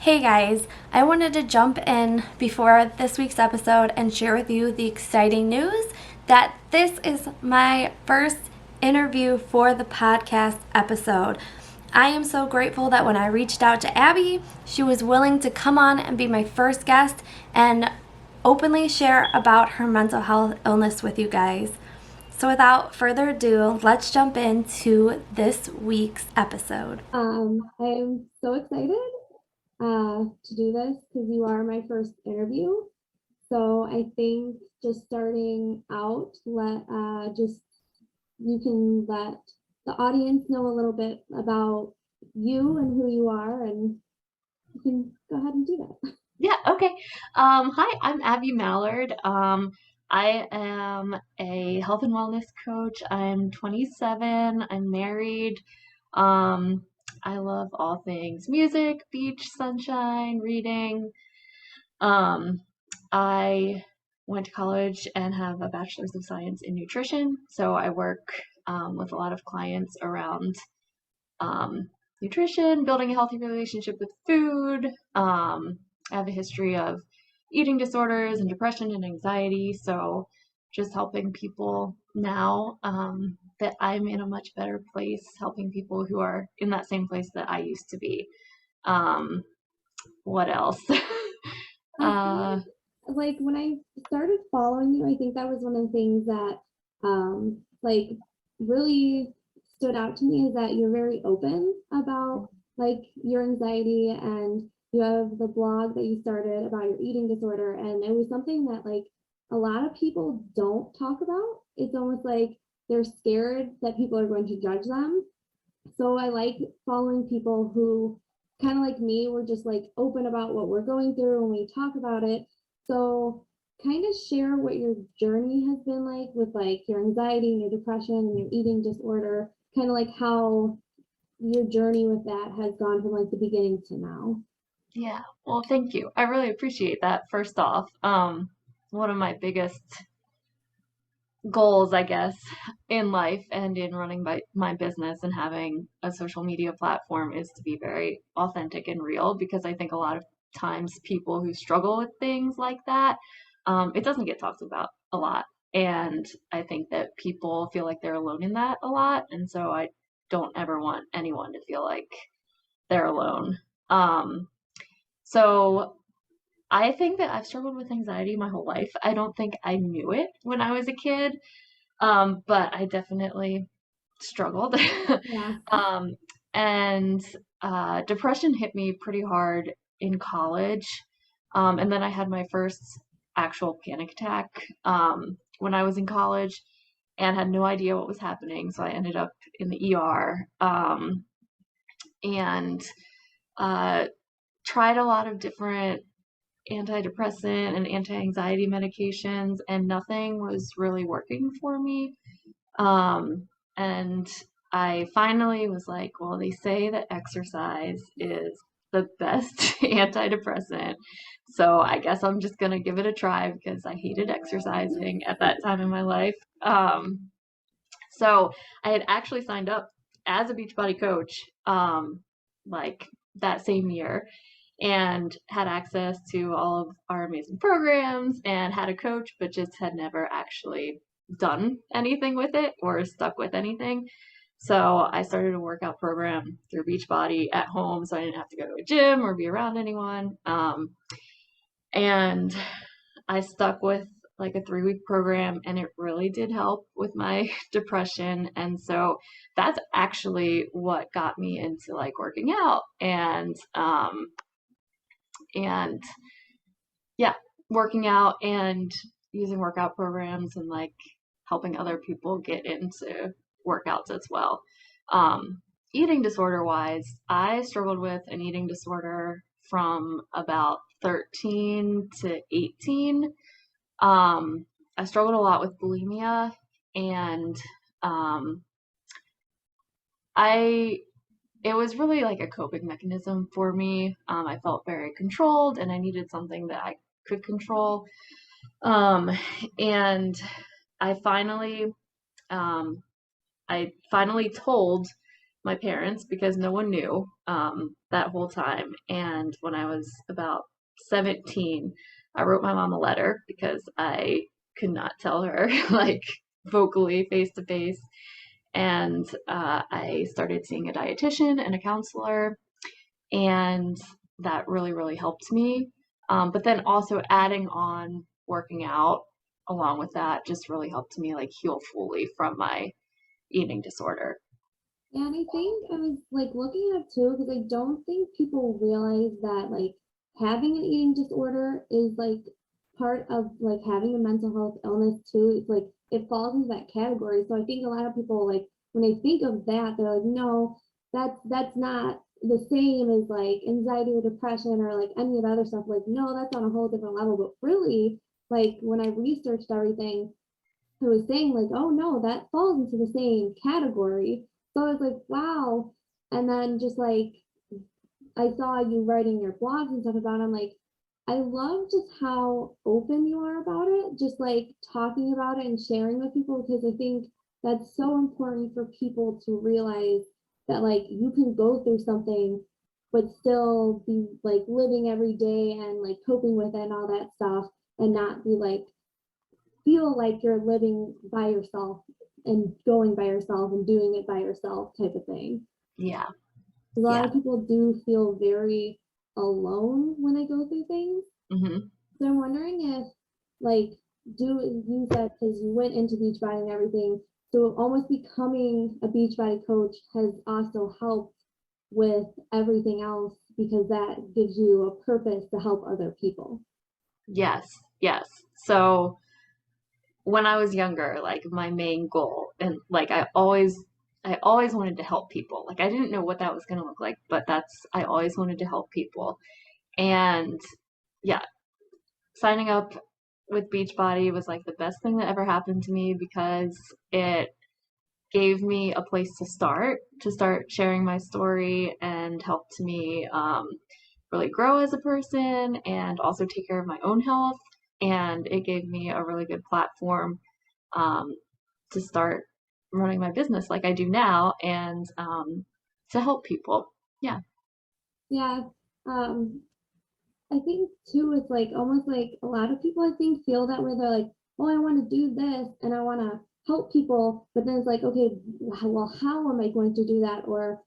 Hey guys, I wanted to jump in before this week's episode and share with you the exciting news that this is my first interview for the podcast episode. I am so grateful that when I reached out to Abby, she was willing to come on and be my first guest and openly share about her mental health illness with you guys. So without further ado, let's jump into this week's episode. I'm so excited to do this because you are my first interview. So I think just starting out, you can let the audience know a little bit about you and who you are, and you can go ahead and do that. Yeah, okay. Hi, I'm Abby Mallard. I am a health and wellness coach. I'm 27. I'm married. Um, I love all things music, beach, sunshine, reading. Um, I went to college and have a bachelor's of science in nutrition. So I work with a lot of clients around um, nutrition, building a healthy relationship with food. I have a history of eating disorders and depression and anxiety. So just helping people now that I'm in a much better place, helping people who are in that same place that I used to be. Um, what else? I feel uh, like when I started following you, I think that was one of the things that really stood out to me is that you're very open about like your anxiety, and you have the blog that you started about your eating disorder, and it was something that like a lot of people don't talk about. It's almost like they're scared that people are going to judge them. So I like following people who kind of like me, we're just like open about what we're going through and we talk about it. So kind of share what your journey has been like with like your anxiety and your depression and your eating disorder, kind of like how your journey with that has gone from like the beginning to now. yeah, well, thank you. I really appreciate that. First off, one of my biggest goals, I guess, in life and in running my business and having a social media platform is to be very authentic and real because I think a lot of times people who struggle with things like that, it doesn't get talked about a lot. And I think that people feel like they're alone in that a lot. And so I don't ever want anyone to feel like they're alone. Um, so I think that I've struggled with anxiety my whole life. I don't think I knew it when I was a kid. But I definitely struggled. Yeah. um, and Depression hit me pretty hard in college. And then I had my first actual panic attack when I was in college and had no idea what was happening. So I ended up in the ER and uh, tried a lot of different antidepressant and anti-anxiety medications, and nothing was really working for me. And I finally was like, well, they say that exercise is the best antidepressant. So I guess I'm just going to give it a try because I hated exercising at that time in my life. So I had actually signed up as a Beachbody coach like that same year and had access to all of our amazing programs and had a coach, but just had never actually done anything with it or stuck with anything. So I started a workout program through Beachbody at home so I didn't have to go to a gym or be around anyone. And I stuck with like a 3 week program and it really did help with my depression. And so that's actually what got me into like working out and yeah, working out and using workout programs and like helping other people get into workouts as well. Eating disorder wise, I struggled with an eating disorder from about 13 to 18. I struggled a lot with bulimia and um, I it was really like a coping mechanism for me. I felt very controlled and I needed something that I could control. Um, and I finally, um, I finally told my parents because no one knew that whole time. And when I was about 17, I wrote my mom a letter because I could not tell her like vocally face to face. And I started seeing a dietitian and a counselor, and that really, really helped me. But then also adding on working out along with that just really helped me like heal fully from my eating disorder. Yeah, and I think I was like looking it up too because I don't think people realize that like having an eating disorder is like part of like having a mental health illness too. It's like it falls into that category. So I think a lot of people like when they think of that, they're like, no, that's not the same as like anxiety or depression or like any of the other stuff. Like, no, that's on a whole different level. But really, like when I researched everything, who was saying like, oh no, that falls into the same category. So I was like, wow. And then just like I saw you writing your blogs and stuff about it, I'm like, I love just how open you are about it, just like talking about it and sharing with people because I think that's so important for people to realize that like you can go through something but still be like living every day and like coping with it and all that stuff and not be like feel like you're living by yourself and going by yourself and doing it by yourself type of thing. Yeah, A lot yeah. of people do feel very alone when they go through things. Hmm. So I'm wondering if, like, do you said because you went into Beachbody and everything, so almost becoming a Beachbody coach has also helped with everything else because that gives you a purpose to help other people. Yes, yes. So when I was younger, like my main goal, and like I always wanted to help people. Like I didn't know what that was going to look like, but I always wanted to help people. And yeah, signing up with Beachbody was like the best thing that ever happened to me because it gave me a place to start sharing my story and helped me really grow as a person and also take care of my own health. And it gave me a really good platform um, to start running my business like I do now and to help people. Yeah. Yeah. Um, I think too, it's like almost like a lot of people I think feel that way. They're like, oh, I want to do this and I want to help people. But then it's like, okay, well, how am I going to do that? Or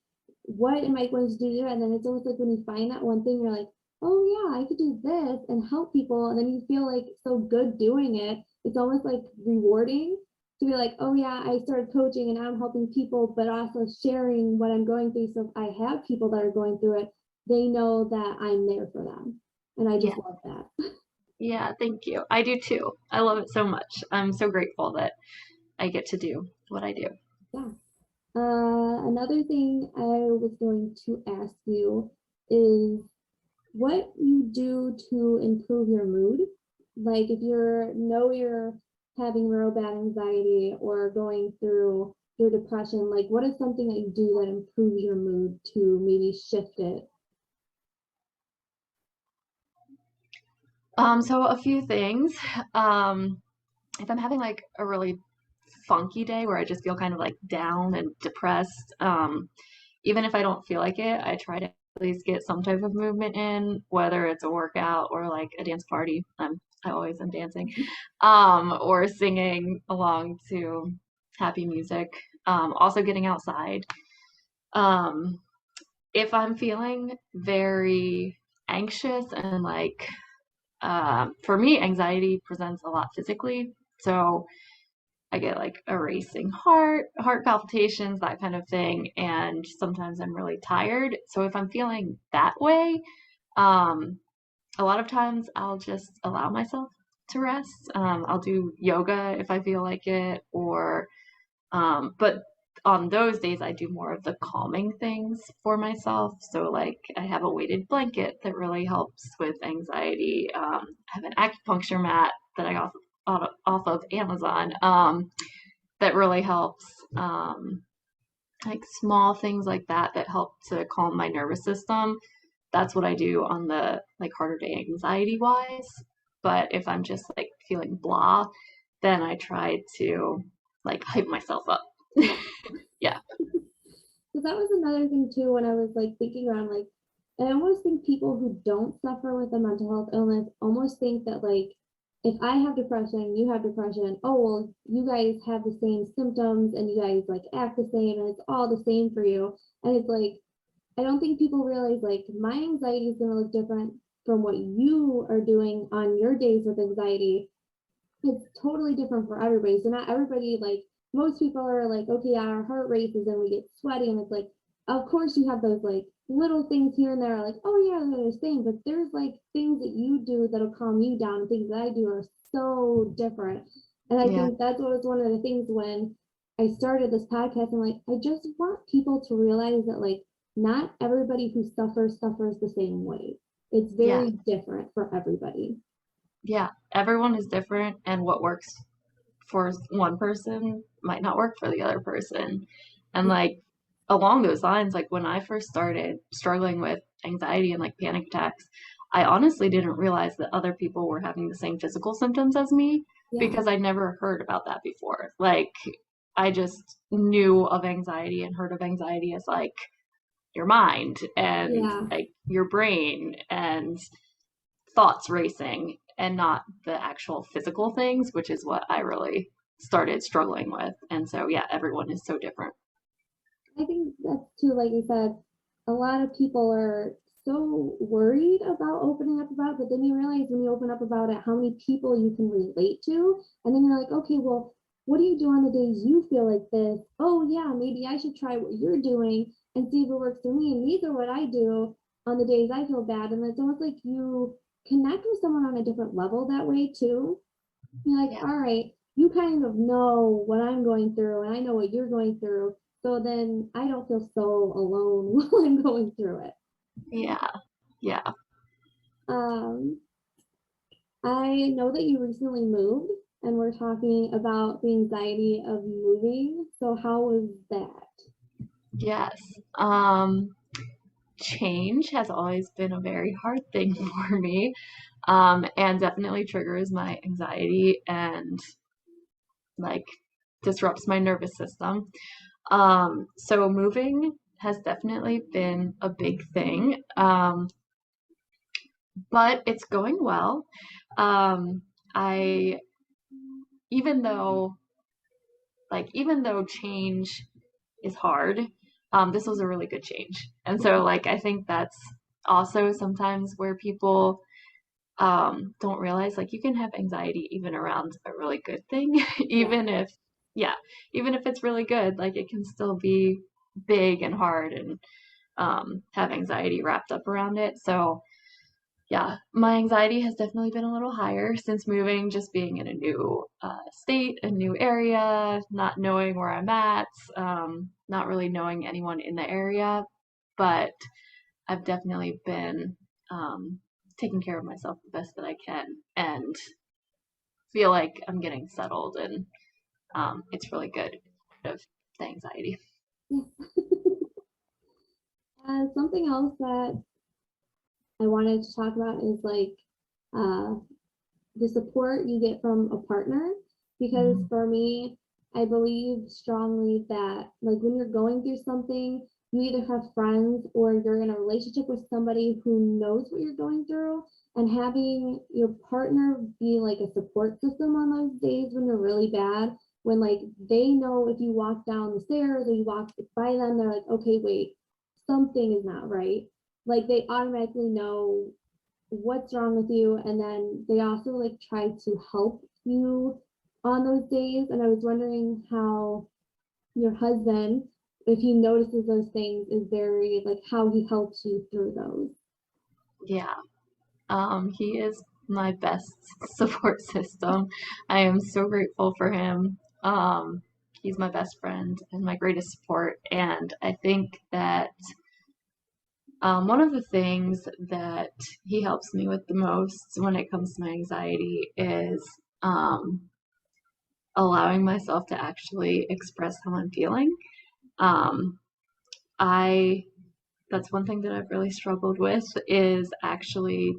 what am I going to do? And then it's almost like when you find that one thing, you're like, oh, yeah, I could do this and help people. And then you feel like so good doing it. It's almost like rewarding to be like, oh, yeah, I started coaching and I'm helping people, but also sharing what I'm going through. So if I have people that are going through it, they know that I'm there for them. And I Yeah. just love that. Yeah. Thank you. I do too. I love it so much. I'm so grateful that I get to do what I do. Yeah. Another thing I was going to ask you is what you do to improve your mood. Like if you're having real bad anxiety or going through your depression, like what is something that you do that improves your mood to maybe shift it? So a few things. Um, if I'm having like a really funky day where I just feel kind of like down and depressed, even if I don't feel like it, I try to at least get some type of movement in, whether it's a workout or like a dance party. I always am dancing, or singing along to happy music. Also getting outside. Um, if I'm feeling very anxious and like for me, anxiety presents a lot physically. So I get like a racing heart palpitations, that kind of thing. And sometimes I'm really tired. So if I'm feeling that way, um, a lot of times I'll just allow myself to rest. I'll do yoga if I feel like it, but on those days, I do more of the calming things for myself. So, like, I have a weighted blanket that really helps with anxiety. I have an acupuncture mat that I got off of Amazon that really helps. Like small things like that help to calm my nervous system. That's what I do on the like harder day anxiety wise. But if I'm just like feeling blah, then I try to like hype myself up. Yeah. because that was another thing too when I was like thinking around like, and I almost think people who don't suffer with a mental health illness almost think that like if I have depression, you have depression, oh well, you guys have the same symptoms and you guys like act the same and it's all the same for you. And it's like I don't think people realize like my anxiety is gonna look different from what you are doing on your days with anxiety. It's totally different for everybody. So not everybody like most people are like, okay, our heart races and we get sweaty, and it's like, of course you have those like little things here and there, like, oh yeah, they're the same, but there's like things that you do that'll calm you down, and things that I do are so different. And I Yeah. think that was one of the things when I started this podcast. I'm like, I just want people to realize that like not everybody who suffers the same way. It's Yeah. very different for everybody. Yeah. Everyone is different, and what works for one person might not work for the other person. And like along those lines, like when I first started struggling with anxiety and like panic attacks, I honestly didn't realize that other people were having the same physical symptoms as me Yeah. because I'd never heard about that before. Like I just knew of anxiety and heard of anxiety as like your mind and Yeah. like your brain and thoughts racing and not the actual physical things, which is what I really started struggling with. And so, yeah, everyone is so different. I think that's too, like you said, a lot of people are so worried about opening up about it, but then you realize when you open up about it, how many people you can relate to. And then you're like, okay, well, what do you do on the days you feel like this? Oh, yeah, maybe I should try what you're doing and see if it works for me. And these are what I do on the days I feel bad. And it's almost like you connect with someone on a different level that way, too. You're like, Yeah. all right, you kind of know what I'm going through, and I know what you're going through. So then I don't feel so alone while I'm going through it. Yeah. Yeah. Um, I know that you recently moved, and we're talking about the anxiety of moving. So how was that? Yes. Um, Change has always been a very hard thing for me, and definitely triggers my anxiety and like disrupts my nervous system. So moving has definitely been a big thing. But it's going well. I even though even though change is hard, this was a really good change. And so like I think that's also sometimes where people don't realize like you can have anxiety even around a really good thing, Yeah. even if yeah, even if it's really good, like it can still be big and hard and have anxiety wrapped up around it. So yeah, my anxiety has definitely been a little higher since moving, just being in a new state, a new area, not knowing where I'm at, not really knowing anyone in the area. But I've definitely been taking care of myself the best that I can and feel like I'm getting settled, and it's really good of the anxiety. Yeah. Something else that I wanted to talk about is like uh, the support you get from a partner, because Mhm. for me, I believe strongly that like when you're going through something, you either have friends or you're in a relationship with somebody who knows what you're going through, and having your partner be like a support system on those days when you're really bad, when like they know if you walk down the stairs or you walk by them, they're like, okay, wait, something is not right. Like they automatically know what's wrong with you, and then they also like try to help you on those days. And I was wondering how your husband, if he notices those things, is very like how he helps you through those. Yeah, he is my best support system. I am so grateful for him. He's my best friend and my greatest support. And I think that one of the things that he helps me with the most when it comes to my anxiety is um, allowing myself to actually express how I'm feeling. Um, I That's one thing that I've really struggled with is actually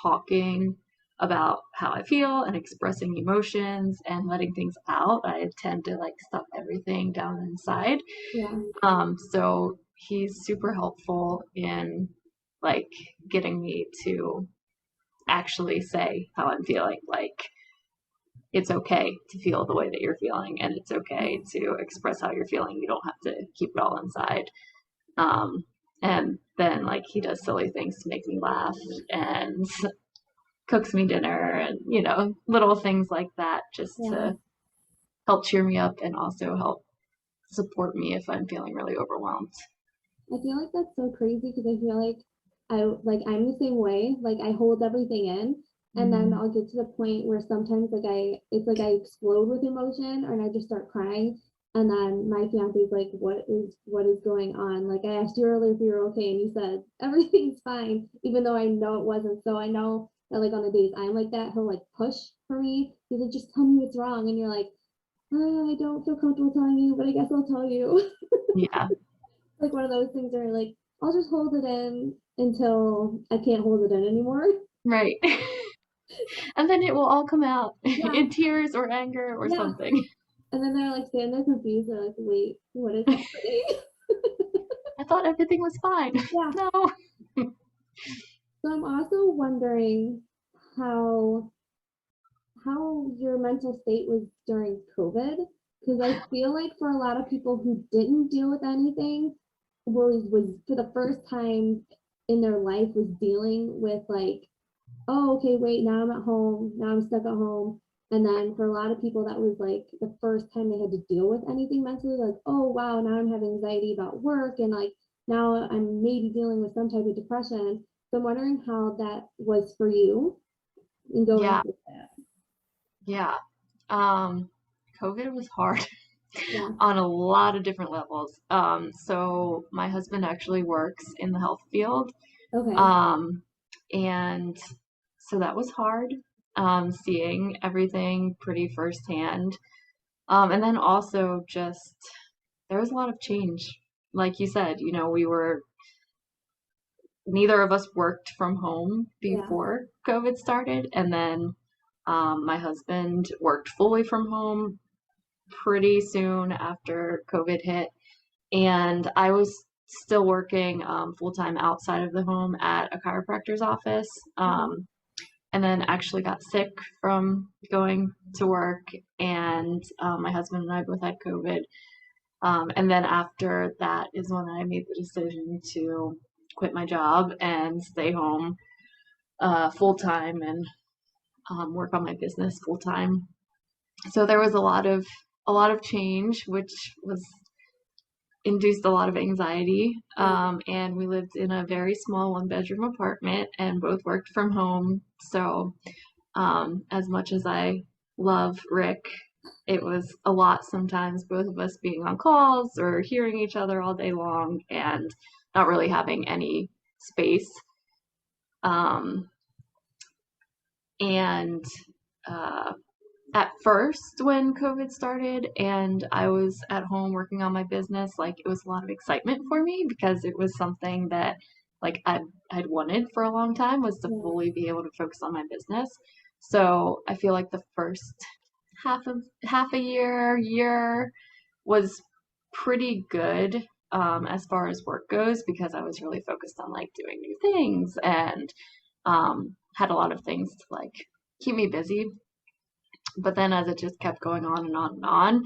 talking about how I feel and expressing emotions and letting things out. I tend to like stuff everything down inside. Yeah. So he's super helpful in like getting me to actually say how I'm feeling. Like it's okay to feel the way that you're feeling, and it's okay to express how you're feeling. You don't have to keep it all inside. Um, and then like he does silly things to make me laugh and cooks me dinner and little things like that just Yeah. to help cheer me up and also help support me if I'm feeling really overwhelmed. I feel like that's so crazy because I feel like I'm the same way. Like I hold everything in and then Mm-hmm. I'll get to the point where sometimes it's like I explode with emotion and I just start crying. And then my fiance is like, what is going on? Like I asked you earlier if you were okay and you said everything's fine, even though I know it wasn't. So I know that like on the days I'm like that, he'll like push for me. He's like, just tell me what's wrong. And you're like, oh, I don't feel comfortable telling you, but I guess I'll tell you. Yeah, Like one of those things where like I'll just hold it in until I can't hold it in anymore. right. And then it will all come out Yeah, in tears or anger or yeah. something. And then they're like standing there confused. They're like, wait, what is happening? I thought everything was fine. Yeah. No. So I'm also wondering how how your mental state was during COVID. Because I feel like for a lot of people who didn't deal with anything, was for the first time in their life was dealing with like, oh, okay, wait, now I'm at home, now I'm stuck at home. And then for a lot of people, that was like the first time they had to deal with anything mentally, like, oh, wow, now I'm having anxiety about work. And like, now I'm maybe dealing with some type of depression. So I'm wondering how that was for you in going Yeah, through that. yeah. COVID was hard Yeah. on a lot of different levels. So my husband actually works in the health field. Okay. Um, and so that was hard, seeing everything pretty firsthand. And then also just there was a lot of change. Like you said, neither of us worked from home Yeah. before COVID started. And then my husband worked fully from home pretty soon after COVID hit. And I was still working full time outside of the home at a chiropractor's office. Okay. And then actually got sick from going to work. And my husband and I both had COVID. And then after that is when I made the decision to quit my job and stay home full time and work on my business full time. So there was a lot of change, which was induced a lot of anxiety. Yeah. And we lived in a very small one-bedroom apartment and both worked from home. So as much as I love Rick, it was a lot sometimes, both of us being on calls or hearing each other all day long and not really having any space. Um, and uh, at first, when COVID started and I was at home working on my business, like it was a lot of excitement for me because it was something that like I'd wanted for a long time, was to Yeah. fully be able to focus on my business. So I feel like the first half a year was pretty good, as far as work goes, because I was really focused on like doing new things and had a lot of things to like keep me busy. But then as it just kept going on and on and on,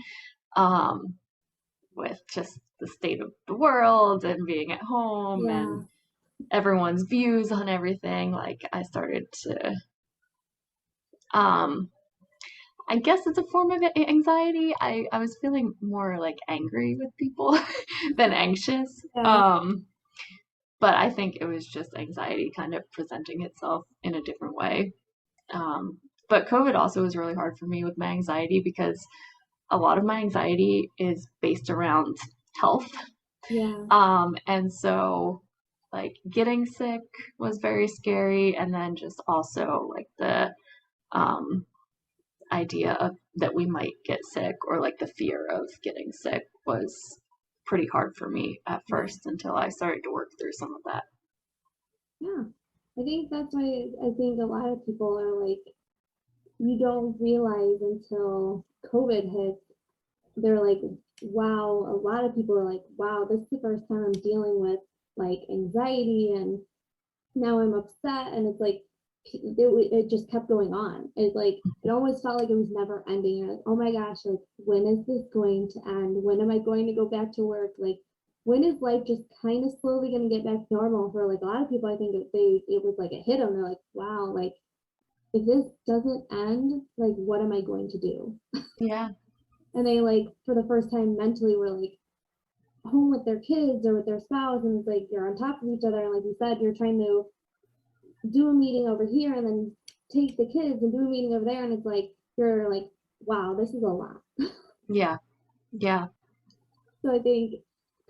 um, with just the state of the world and being at home and Yeah. everyone's views on everything, like I started to, um, I guess it's a form of anxiety. I was feeling more like angry with people than anxious. Yeah. But I think it was just anxiety kind of presenting itself in a different way. Um, but COVID also was really hard for me with my anxiety because a lot of my anxiety is based around health. Yeah. And so like getting sick was very scary. And then just also like the um, idea of that we might get sick or like the fear of getting sick was pretty hard for me at Yeah. first until I started to work through some of that. Yeah. I think that's why I think a lot of people are like, you don't realize until COVID hits. They're like, wow, a lot of people are like, wow, this is the first time I'm dealing with like anxiety and now I'm upset. And it's like, it just kept going on. It's like, it almost felt like it was never ending. You're like, oh my gosh, like, when is this going to end? When am I going to go back to work? Like, when is life just kind of slowly going to get back to normal? For like a lot of people, I think it was like, it hit them. They're like, wow, like, if this doesn't end, like, what am I going to do? Yeah. And they like, for the first time mentally, were like home with their kids or with their spouse, and it's like you're on top of each other, and like you said, you're trying to do a meeting over here and then take the kids and do a meeting over there, and it's like you're like, wow, this is a lot. Yeah. Yeah. So I think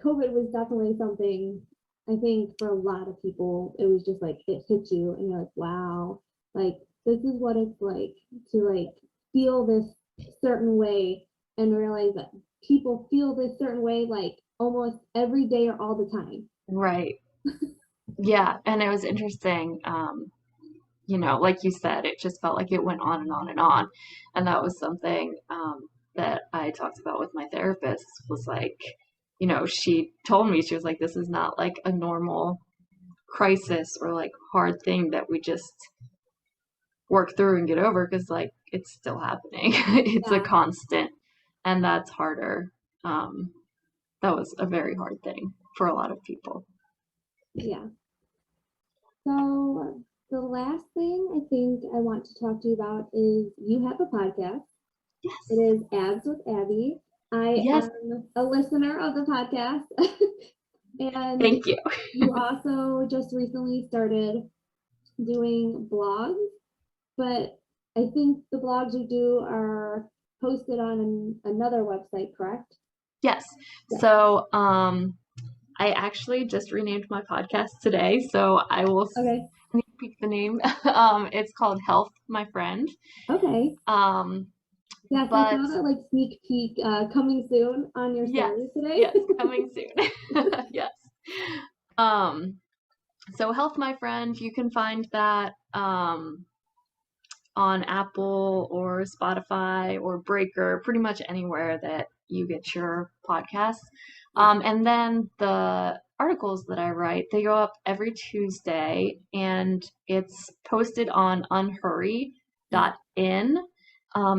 COVID was definitely something. I think for a lot of people it was just like it hit you and you're like, wow, like this is what it's like to like feel this certain way and realize that people feel this certain way like almost every day or all the time. Right. Yeah. And it was interesting. Like you said, it just felt like it went on and on and on. And that was something that I talked about with my therapist was like, she told me, she was like, this is not like a normal crisis or like hard thing that we just work through and get over because like it's still happening. It's a Yeah, constant, and that's harder. That was a very hard thing for a lot of people. yeah. So the last thing I think I want to talk to you about is you have a podcast. It Yes. is Abs with Abby. I Yes. am a listener of the podcast. And Thank you. you also just recently started doing blogs, but I think the blogs you do are posted on another website, correct? Yes. Yes. So, I actually just renamed my podcast today, so I will Okay. sneak peek the name. It's called Health, My Friend. Okay. Um, Yes, I but saw that like sneak peek coming soon on your yes, stories today. yes, coming soon. Yes. Um, so Health, My Friend, you can find that on Apple or Spotify or Breaker, pretty much anywhere that you get your podcasts. And then the articles that I write, they go up every Tuesday and it's posted on unhurry.in.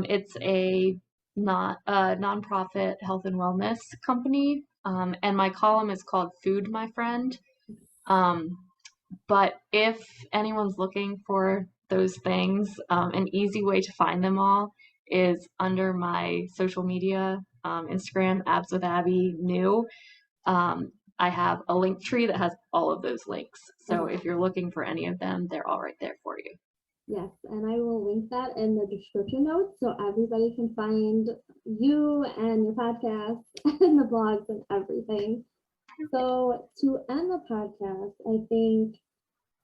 It's a not a nonprofit health and wellness company. And my column is called Food, My Friend. Um, but if anyone's looking for those things, an easy way to find them all is under my social media, Instagram, Abs with Abby new. I have a link tree that has all of those links. So Okay. if you're looking for any of them, they're all right there for you. Yes, and I will link that in the description notes so everybody can find you and your podcast and the blogs and everything. So to end the podcast, I think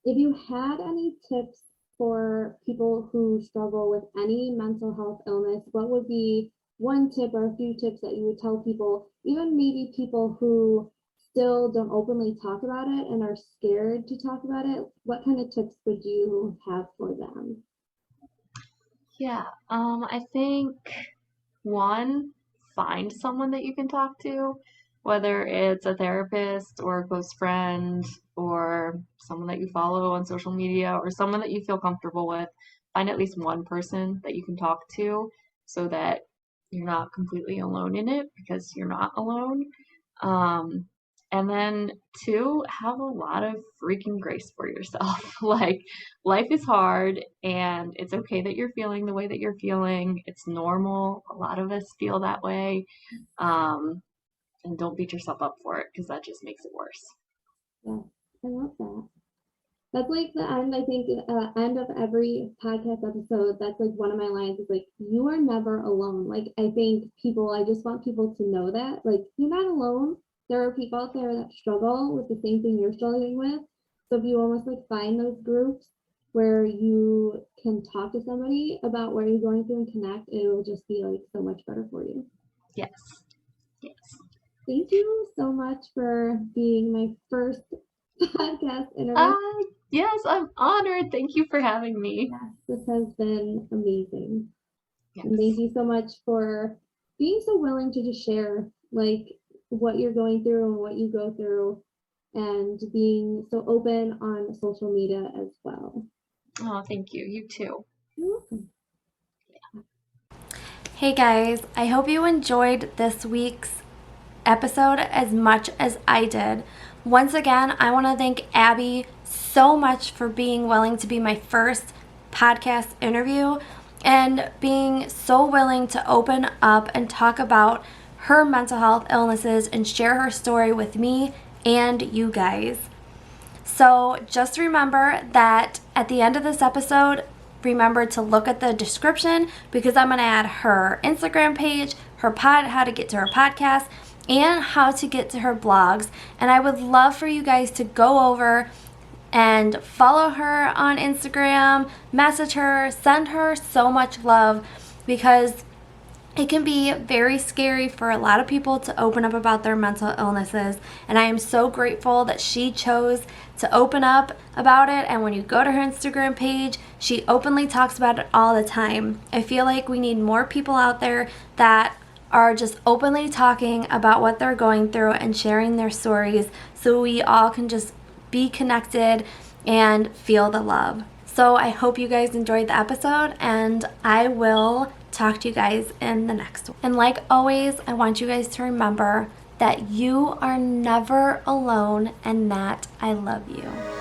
if you had any tips for people who struggle with any mental health illness, what would be one tip or a few tips that you would tell people, even maybe people who still don't openly talk about it and are scared to talk about it? What kind of tips would you have for them? Yeah, I think one, find someone that you can talk to, whether it's a therapist or a close friend or someone that you follow on social media or someone that you feel comfortable with. Find at least one person that you can talk to so that you're not completely alone in it because you're not alone. Um, and then two, have a lot of freaking grace for yourself. Like, life is hard and it's okay that you're feeling the way that you're feeling. It's normal. A lot of us feel that way. Um, and don't beat yourself up for it because that just makes it worse. Yeah, I love that. That's like the end, I think, end of every podcast episode. That's like one of my lines is like, you are never alone. Like, I think people, I just want people to know that, like, you're not alone. There are people out there that struggle with the same thing you're struggling with. So if you almost like find those groups where you can talk to somebody about what you're going through and connect, it will just be like so much better for you. Yes. Yes. Thank you so much for being my first podcast interview. Yes, I'm honored. Thank you for having me. Yes, this has been amazing. Yes. And thank you so much for being so willing to just share like what you're going through and what you go through and being so open on social media as well. Oh, thank you. You too. You're welcome. Hey guys, I hope you enjoyed this week's episode as much as I did. Once again, I want to thank Abby so much for being willing to be my first podcast interview and being so willing to open up and talk about her mental health illnesses and share her story with me and you guys. So just remember that at the end of this episode, remember to look at the description because I'm going to add her Instagram page, how to get to her podcast, and how to get to her blogs. And I would love for you guys to go over and follow her on Instagram, message her, send her so much love because it can be very scary for a lot of people to open up about their mental illnesses, and I am so grateful that she chose to open up about it. And when you go to her Instagram page, she openly talks about it all the time. I feel like we need more people out there that are just openly talking about what they're going through and sharing their stories so we all can just be connected and feel the love. So I hope you guys enjoyed the episode, and I will talk to you guys in the next one. And like always, I want you guys to remember that you are never alone and that I love you.